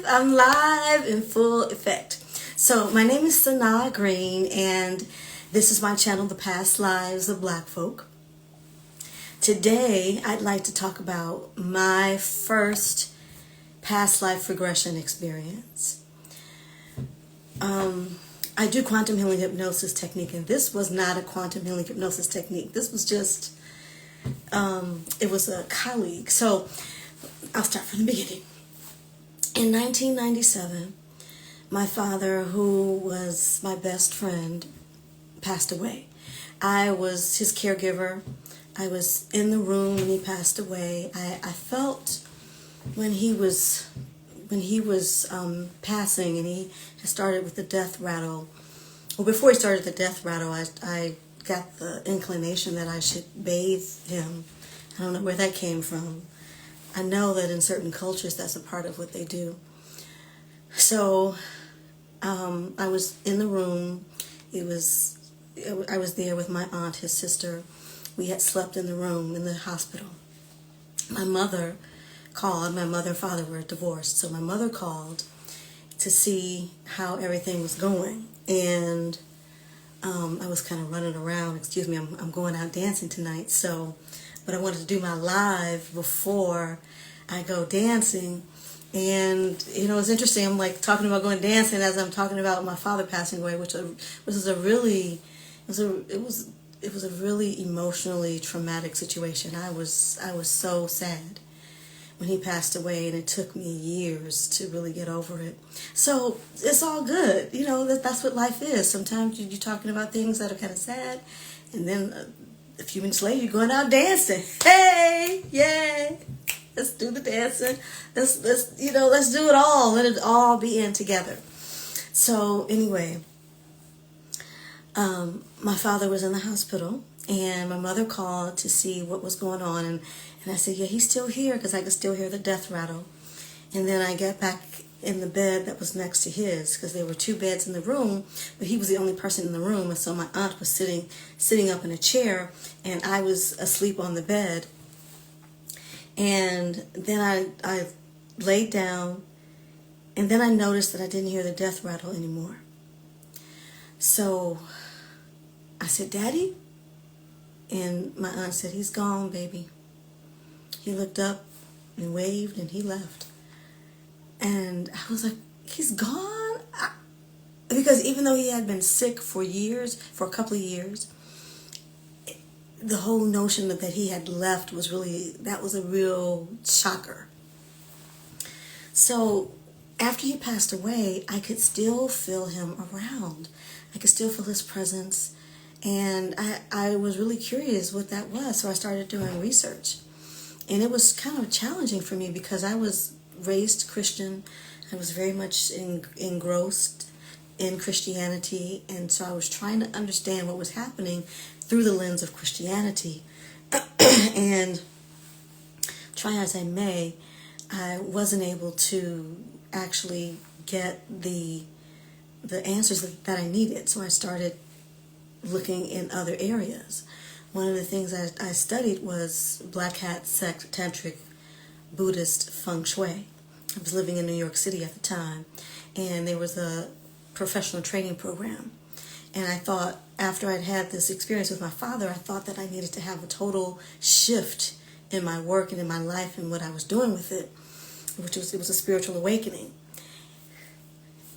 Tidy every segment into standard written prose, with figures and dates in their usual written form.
I'm live in full effect. So my name is Sanaa Green, and this is my channel, The Past Lives of Black Folk. Today, I'd like to talk about my first past life regression experience. I do quantum healing hypnosis technique, and this was not a quantum healing hypnosis technique. This was just, it was a colleague. So I'll start from the beginning. In 1997, my father, who was my best friend, passed away. I was his caregiver. I was in the room when he passed away. I felt when he was passing, and he had started with the death rattle. Well, before he started the death rattle, I got the inclination that I should bathe him. I don't know where that came from. I know that in certain cultures that's a part of what they do. So I was in the room. I was there with my aunt, his sister. We had slept in the room in the hospital. My mother called. My mother and father were divorced, so my mother called to see how everything was going. And I was kind of running around. Excuse me, I'm going out dancing tonight, but I wanted to do my live before I go dancing. And it's interesting. I'm like talking about going dancing as I'm talking about my father passing away, which was a really emotionally traumatic situation. I was so sad when he passed away, and it took me years to really get over it. So it's all good. That's what life is. Sometimes you're talking about things that are kind of sad, and then a few minutes later you're going out dancing. Hey, yay! Let's do the dancing. Let's do it all. Let it all be in together. So anyway, my father was in the hospital, and my mother called to see what was going on, and I said, yeah, he's still here, because I could still hear the death rattle. And then I got back in the bed that was next to his, because there were two beds in the room, but he was the only person in the room, and so my aunt was sitting up in a chair, and I was asleep on the bed. And then I laid down, and then I noticed that I didn't hear the death rattle anymore. So I said, Daddy? And my aunt said, he's gone, baby. He looked up and waved, and he left. And I was like, he's gone? Because even though he had been sick for a couple of years, the whole notion that he had left was a real shocker. So after he passed away, I could still feel him around. I could still feel his presence. And I was really curious what that was. So I started doing research. And it was kind of challenging for me, because I was raised Christian. I was very much engrossed in Christianity. And so I was trying to understand what was happening through the lens of Christianity. And try as I may, I wasn't able to actually get the answers that I needed. So I started looking in other areas. One of the things I studied was Black Hat Sect Tantric Buddhist Feng Shui. I was living in New York City at the time, and there was a professional training program. And I thought, after I'd had this experience with my father, I thought that I needed to have a total shift in my work and in my life and what I was doing with it, it was a spiritual awakening.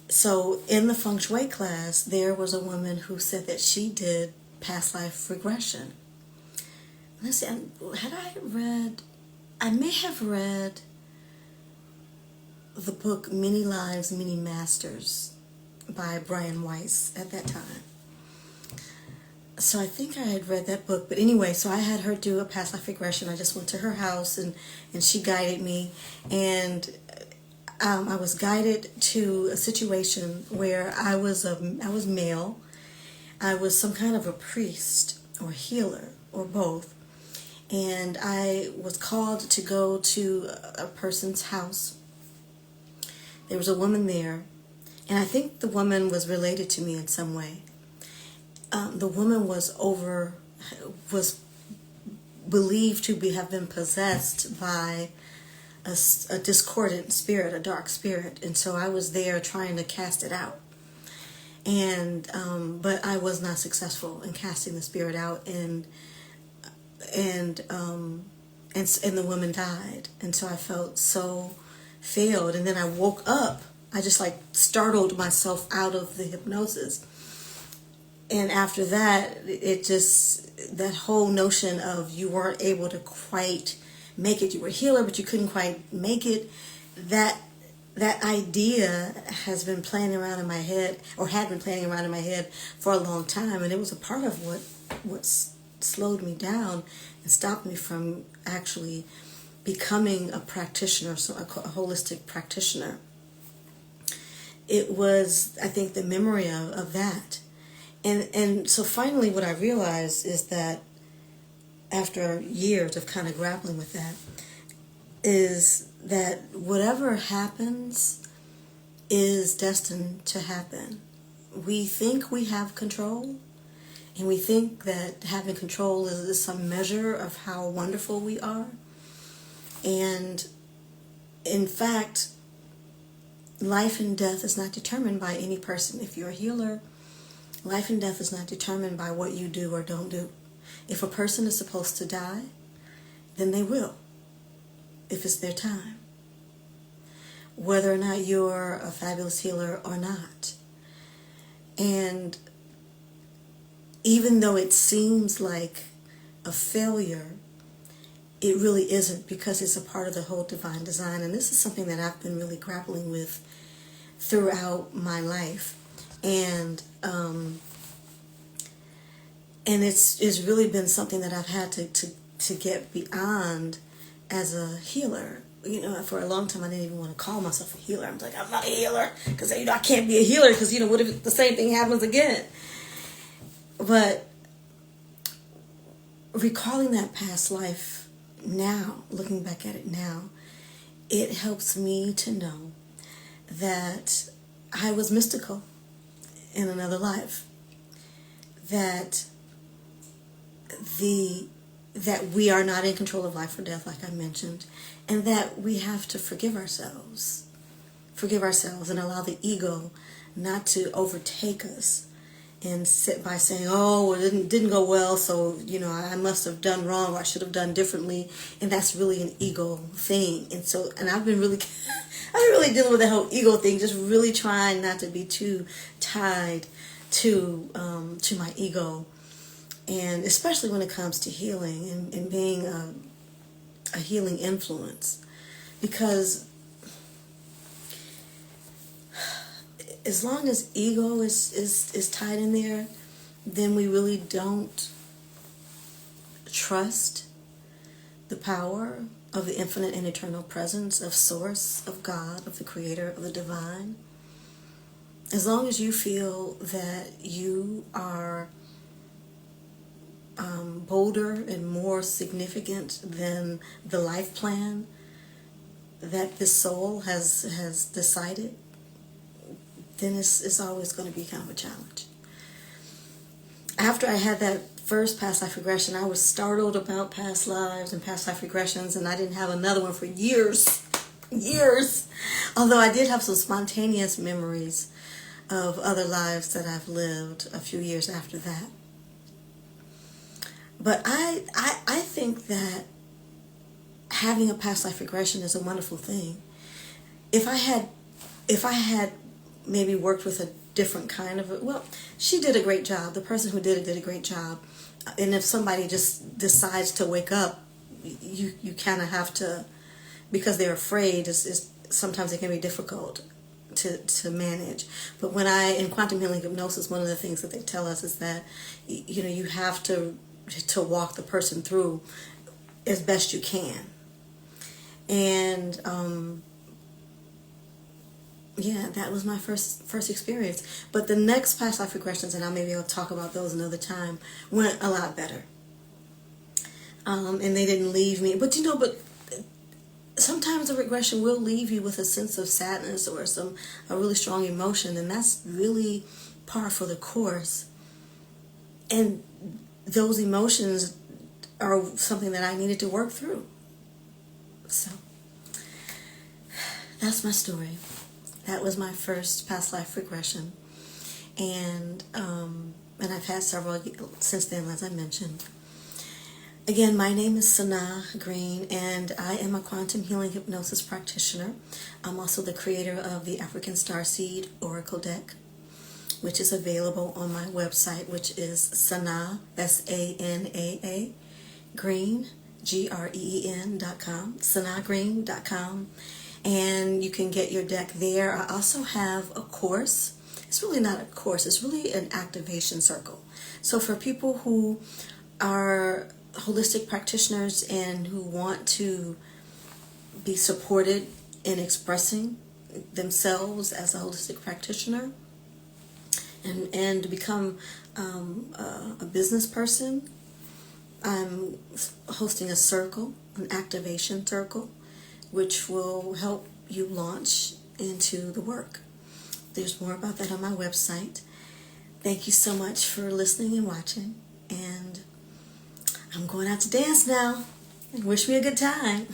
So in the Feng Shui class, there was a woman who said that she did past life regression. Let's see, I may have read the book Many Lives, Many Masters by Brian Weiss at that time. So I think I had read that book. But anyway, so I had her do a past life regression. I just went to her house, and she guided me. And I was guided to a situation where I was male. I was some kind of a priest or healer or both. And I was called to go to a person's house. There was a woman there, and I think the woman was related to me in some way. The woman was believed to have been possessed by a discordant spirit, a dark spirit, and so I was there trying to cast it out. And but I was not successful in casting the spirit out, and the woman died, and so I felt so failed. And then I woke up. I just like startled myself out of the hypnosis, and after that, it just, that whole notion of you weren't able to quite make it. You were a healer, but you couldn't quite make it. That idea has been playing around in my head, or had been playing around in my head for a long time, and it was a part of what slowed me down and stopped me from actually becoming a practitioner, so a holistic practitioner. It was, I think, the memory of that. And so finally what I realized is that after years of kind of grappling with that, is that whatever happens is destined to happen. We think we have control, and we think that having control is some measure of how wonderful we are. And in fact, life and death is not determined by any person. If you're a healer, life and death is not determined by what you do or don't do. If a person is supposed to die, then they will, if it's their time, whether or not you're a fabulous healer or not. And even though it seems like a failure, it really isn't, because it's a part of the whole divine design. And this is something that I've been really grappling with throughout my life. And it's really been something that I've had to get beyond as a healer. You know, for a long time I didn't even want to call myself a healer. I'm like, I'm not a healer, because I can't be a healer, because what if the same thing happens again? But recalling that past life now, looking back at it now, it helps me to know that I was mystical in another life. That we are not in control of life or death, like I mentioned, and that we have to forgive ourselves and allow the ego not to overtake us and sit by saying, oh, it didn't go well, so I must have done wrong, or I should have done differently. And that's really an ego thing. And I've been really dealing with the whole ego thing, just really trying not to be too tied to my ego. And especially when it comes to healing and being a healing influence. Because as long as ego is tied in there, then we really don't trust the power of the infinite and eternal presence of Source, of God, of the Creator, of the Divine. As long as you feel that you are bolder and more significant than the life plan that this soul has decided, then it's always going to be kind of a challenge. After I had that first past life regression, I was startled about past lives and past life regressions, and I didn't have another one for years. Although I did have some spontaneous memories of other lives that I've lived a few years after that. But I think that having a past life regression is a wonderful thing. If I had maybe worked with a different kind of she did a great job. The person who did it did a great job. And if somebody just decides to wake up, you kind of have to, because they're afraid, sometimes it can be difficult to manage. But in quantum healing hypnosis, one of the things that they tell us is that you have to walk the person through as best you can. And that was my first experience. But the next past life regressions, and I'll talk about those another time, went a lot better. And they didn't leave me. But sometimes a regression will leave you with a sense of sadness or a really strong emotion, and that's really par for the course. And those emotions are something that I needed to work through. So that's my story. That was my first past life regression. And I've had several since then, as I mentioned. Again, my name is Sanaa Green, and I am a quantum healing hypnosis practitioner. I'm also the creator of the African Starseed Oracle deck, which is available on my website, which is Sanaa, SANAA, Green, GREEN.com, SanaaGreen.com. And you can get your deck there. I also have a course. It's really not a course, it's really an activation circle. So for people who are holistic practitioners and who want to be supported in expressing themselves as a holistic practitioner and to become a business person, I'm hosting a circle, an activation circle, which will help you launch into the work. There's more about that on my website. Thank you so much for listening and watching, and I'm going out to dance now. Wish me a good time.